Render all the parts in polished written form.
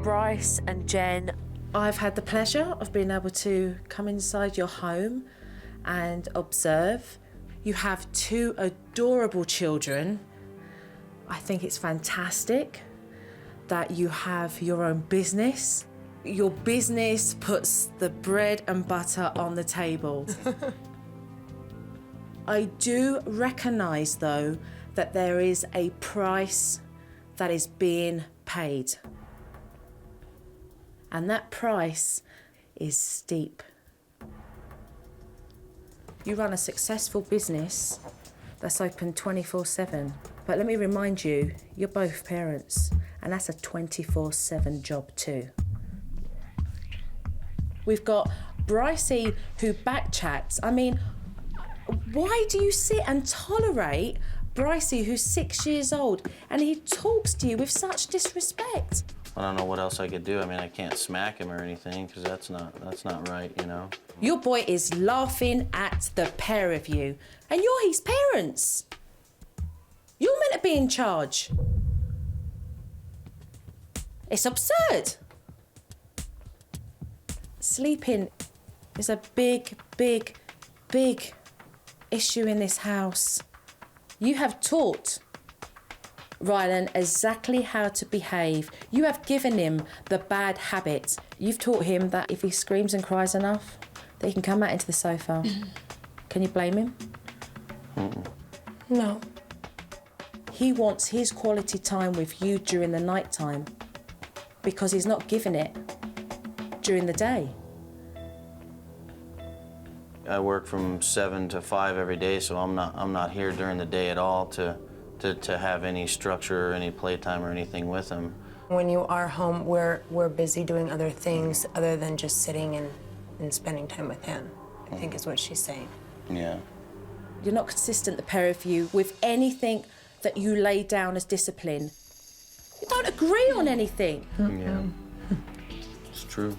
Bryce and Jen, I've had the pleasure of being able to come inside your home and observe. You have two adorable children. I think it's fantastic that you have your own business. Your business puts the bread and butter on the table. I do recognise, though, that there is a price that is being paid. And that price is steep. You run a successful business that's open 24/7. But let me remind you, you're both parents, and that's a 24/7 job too. We've got Brycey who backchats. I mean, why do you sit and tolerate Brycey who's 6 years old and he talks to you with such disrespect? I don't know what else I could do. I mean, I can't smack him or anything because that's not right, you know? Your boy is laughing at the pair of you, and you're his parents. You're meant to be in charge. It's absurd. Sleeping is a big, big, big issue in this house. You have taught Rylan exactly how to behave. You have given him the bad habits. You've taught him that if he screams and cries enough, that he can come out into the sofa. Can you blame him? No. He wants his quality time with you during the night time because he's not given it during the day. I work from 7 to 5 every day, so I'm not here during the day at all to have any structure or any playtime or anything with him. When you are home, we're busy doing other things other than just sitting and spending time with him, I think is what she's saying. Yeah. You're not consistent, the pair of you, with anything that you lay down as discipline. You don't agree on anything. Yeah. It's true.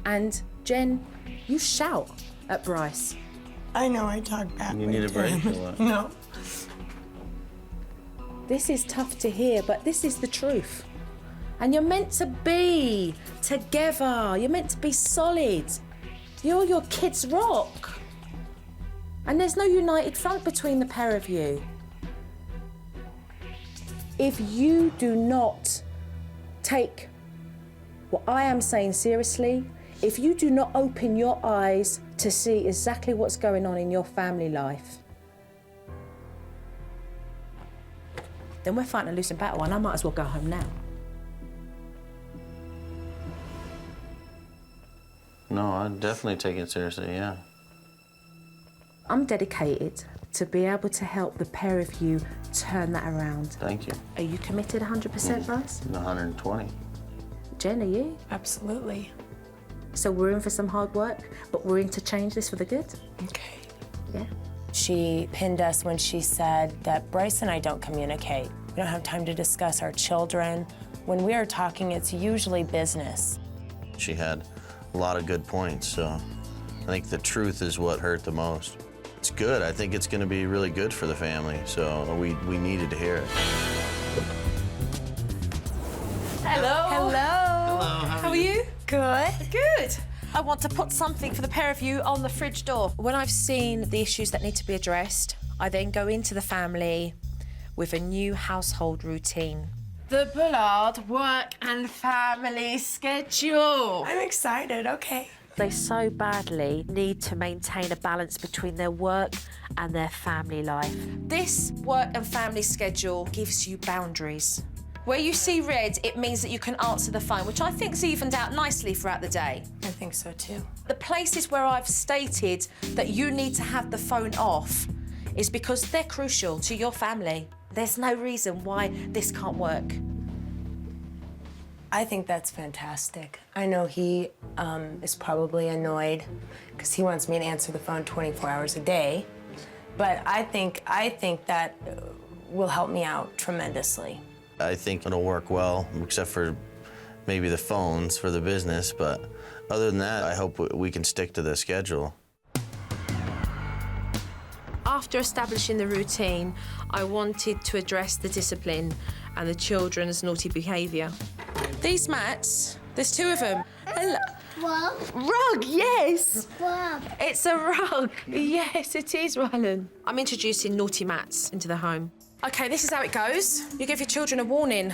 And Jen, you shout at Bryce. I know I talk back. You need a break or what? No. This is tough to hear, but this is the truth. And you're meant to be together. You're meant to be solid. You're your kid's rock. And there's no united front between the pair of you. If you do not take what I am saying seriously, if you do not open your eyes to see exactly what's going on in your family life, then we're fighting a losing battle, and I might as well go home now. No, I definitely take it seriously, yeah. I'm dedicated to be able to help the pair of you turn that around. Thank you. Are you committed 100%, Bryce? 120. Jen, are you? Absolutely. So we're in for some hard work, but we're in to change this for the good? Okay. Yeah? She pinned us when she said that Bryce and I don't communicate. We don't have time to discuss our children. When we are talking, it's usually business. She had a lot of good points, so I think the truth is what hurt the most. It's good. I think it's going to be really good for the family, so we needed to hear it. hello. Hello. How are you? Good. Good. I want to put something for the pair of you on the fridge door. When I've seen the issues that need to be addressed, I then go into the family with a new household routine. The Bullard work and family schedule. I'm excited, okay. They so badly need to maintain a balance between their work and their family life. This work and family schedule gives you boundaries. Where you see red, it means that you can answer the phone, which I think's evened out nicely throughout the day. I think so too. The places where I've stated that you need to have the phone off is because they're crucial to your family. There's no reason why this can't work. I think that's fantastic. I know he is probably annoyed because he wants me to answer the phone 24 hours a day, but I think that will help me out tremendously. I think it'll work well, except for maybe the phones for the business, but other than that, I hope we can stick to the schedule. After After establishing the routine, I wanted to address the discipline and the children's naughty behaviour. These mats, there's 2 of them. Rug, yes! Wow. It's a rug. Yes, it is, Rylan. I'm introducing naughty mats into the home. Okay, this is how it goes. You give your children a warning.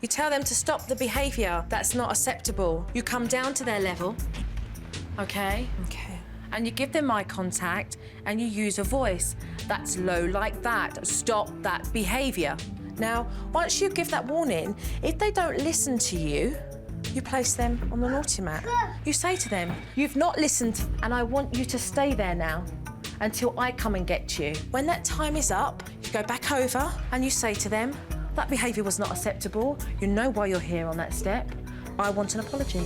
You tell them to stop the behaviour that's not acceptable. You come down to their level, okay? Okay. And you give them eye contact and you use a voice that's low like that. Stop that behaviour. Now, once you give that warning, if they don't listen to you, you place them on the naughty mat. You say to them, you've not listened and I want you to stay there now until I come and get you. When that time is up, you go back over and you say to them, that behaviour was not acceptable. You know why you're here on that step. I want an apology.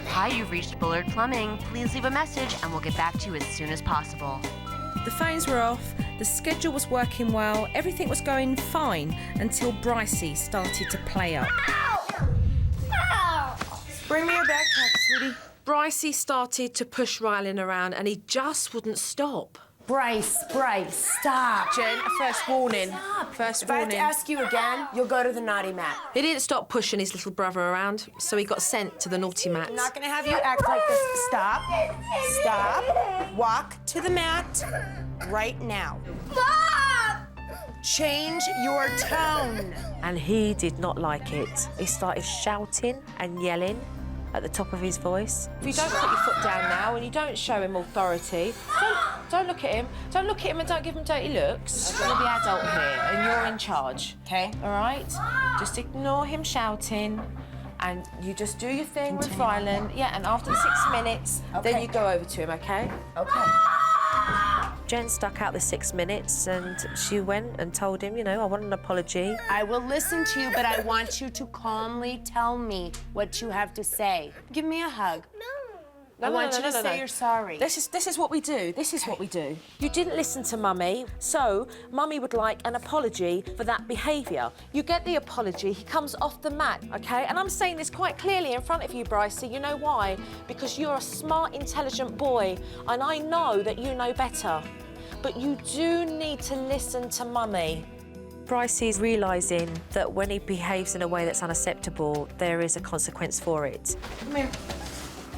Hi, you've reached Bullard Plumbing. Please leave a message and we'll get back to you as soon as possible. The phones were off, the schedule was working well, everything was going fine until Brycey started to play up. Bring me your backpack, sweetie. Brycey started to push Rylan around and he just wouldn't stop. Bryce, stop. Jen, a first warning. First If I have to warning. ask you again, you'll go to the naughty mat. He didn't stop pushing his little brother around, so he got sent to the naughty mat. I'm not gonna have you act like this. Stop. Stop. Walk to the mat right now. Mom! Change your tone. And he did not like it. He started shouting and yelling at the top of his voice. If you don't put your foot down now and you don't show him authority, don't look at him. Don't look at him and don't give him dirty looks. You're the adult here and you're in charge. Okay. All right? Just ignore him shouting and you just do your thing with Rylan. Yeah, and after the 6 minutes, then you go over to him, okay? Okay. Jen stuck out the 6 minutes and she went and told him, you know, I want an apology. I will listen to you, but I want you to calmly tell me what you have to say. Give me a hug. I want you to say you're sorry. This is what we do. This is what we do. You didn't listen to Mummy, so Mummy would like an apology for that behaviour. You get the apology, he comes off the mat, okay? And I'm saying this quite clearly in front of you, Brycey. You know why? Because you're a smart, intelligent boy, and I know that you know better. But you do need to listen to Mummy. Brycey's realising that when he behaves in a way that's unacceptable, there is a consequence for it. Come here.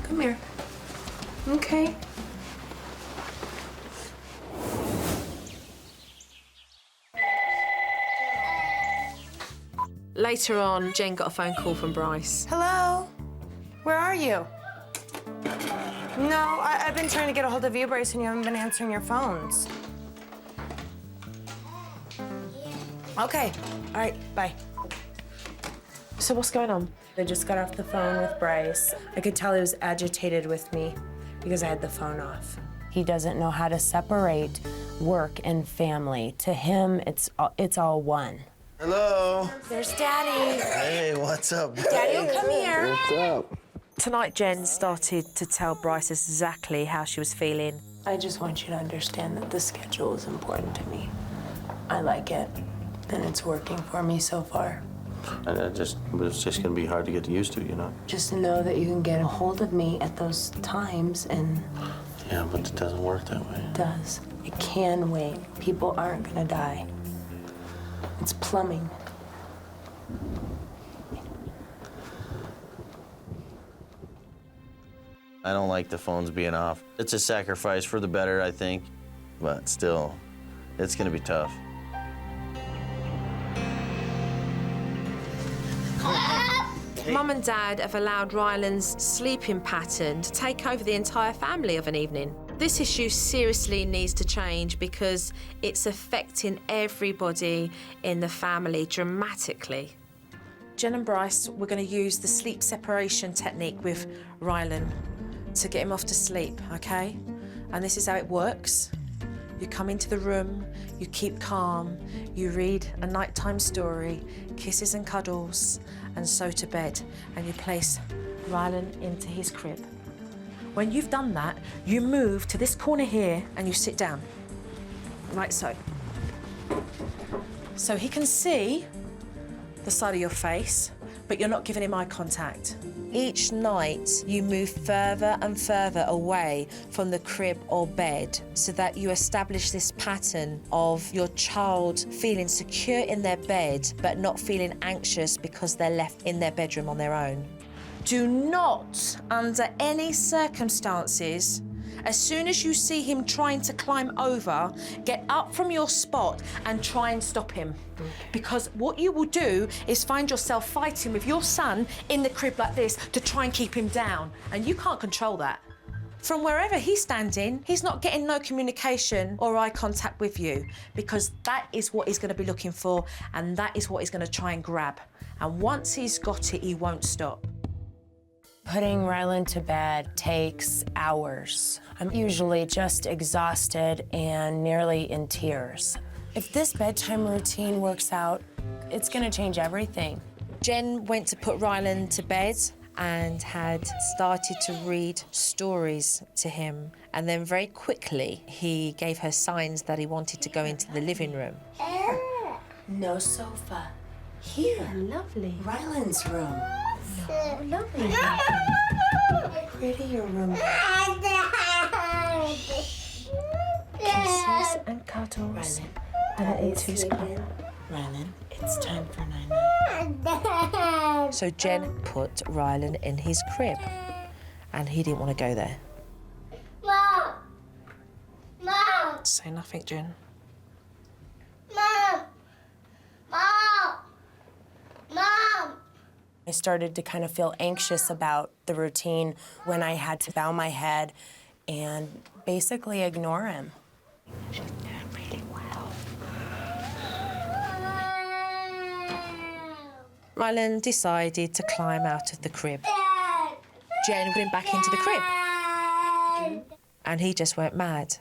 Come here. Okay. Later on, Jen got a phone call from Bryce. Hello? Where are you? No, I've been trying to get a hold of you, Bryce, and you haven't been answering your phones. Okay. All right, bye. So what's going on? I just got off the phone with Bryce. I could tell he was agitated with me because I had the phone off. He doesn't know how to separate work and family. To him, it's all one. Hello. There's Daddy. Hey, what's up? Daddy, come here. What's up? Tonight, Jen started to tell Bryce exactly how she was feeling. I just want you to understand that the schedule is important to me. I like it, and it's working for me so far. And it's just gonna be hard to get used to, you know? Just know that you can get a hold of me at those times, and Yeah, but it doesn't work that way. it does. It can wait. People aren't gonna die. It's plumbing. I don't like the phones being off. It's a sacrifice for the better, I think, but still, it's gonna be tough. Mum and Dad have allowed Rylan's sleeping pattern to take over the entire family of an evening. This issue seriously needs to change because it's affecting everybody in the family dramatically. Jen and Bryce, we're going to use the sleep separation technique with Rylan to get him off to sleep, okay? And this is how it works. You come into the room, you keep calm, you read a nighttime story, kisses and cuddles, and so to bed, and you place Rylan into his crib. When you've done that, you move to this corner here and you sit down, like so. So he can see the side of your face, but you're not giving him eye contact. Each night, you move further and further away from the crib or bed so that you establish this pattern of your child feeling secure in their bed but not feeling anxious because they're left in their bedroom on their own. Do not, under any circumstances, as soon as you see him trying to climb over, get up from your spot and try and stop him. Because what you will do is find yourself fighting with your son in the crib like this to try and keep him down. And you can't control that. From wherever he's standing, he's not getting no communication or eye contact with you, because that is what he's going to be looking for, and that is what he's going to try and grab. And once he's got it, he won't stop. Putting Rylan to bed takes hours. I'm usually just exhausted and nearly in tears. If this bedtime routine works out, it's gonna change everything. Jen went to put Rylan to bed and had started to read stories to him. And then very quickly, he gave her signs that he wanted to go into the living room. No sofa. Here. Lovely. Rylan's room. No, lovely. Pretty your room. Kisses and cuddles. And eat his cup. Rylan, it's time for night-night. So Jen put Rylan in his crib, and he didn't want to go there. Mom! Mom! Say nothing, Jen. Mom! Mom! Mom! I started to kind of feel anxious about the routine when I had to bow my head and basically ignore him. She's doing really well. Rylan decided to climb out of the crib. Jen put him back into the crib, and he just went mad.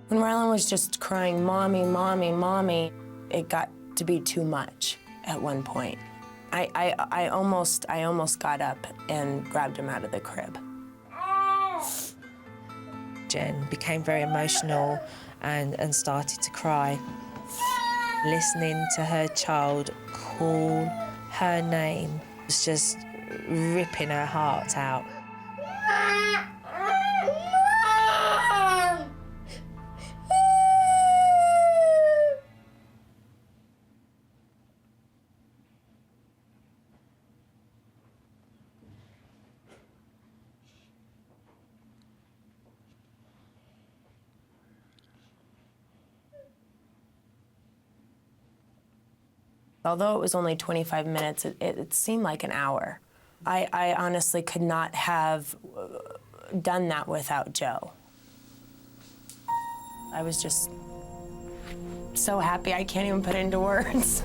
When Rylan was just crying, "Mommy, Mommy, Mommy," it got to be too much at one point. I almost got up and grabbed him out of the crib. Jen became very emotional and started to cry. Listening to her child call her name was just ripping her heart out. Although it was only 25 minutes, it seemed like an hour. I honestly could not have done that without Joe. I was just so happy I can't even put it into words.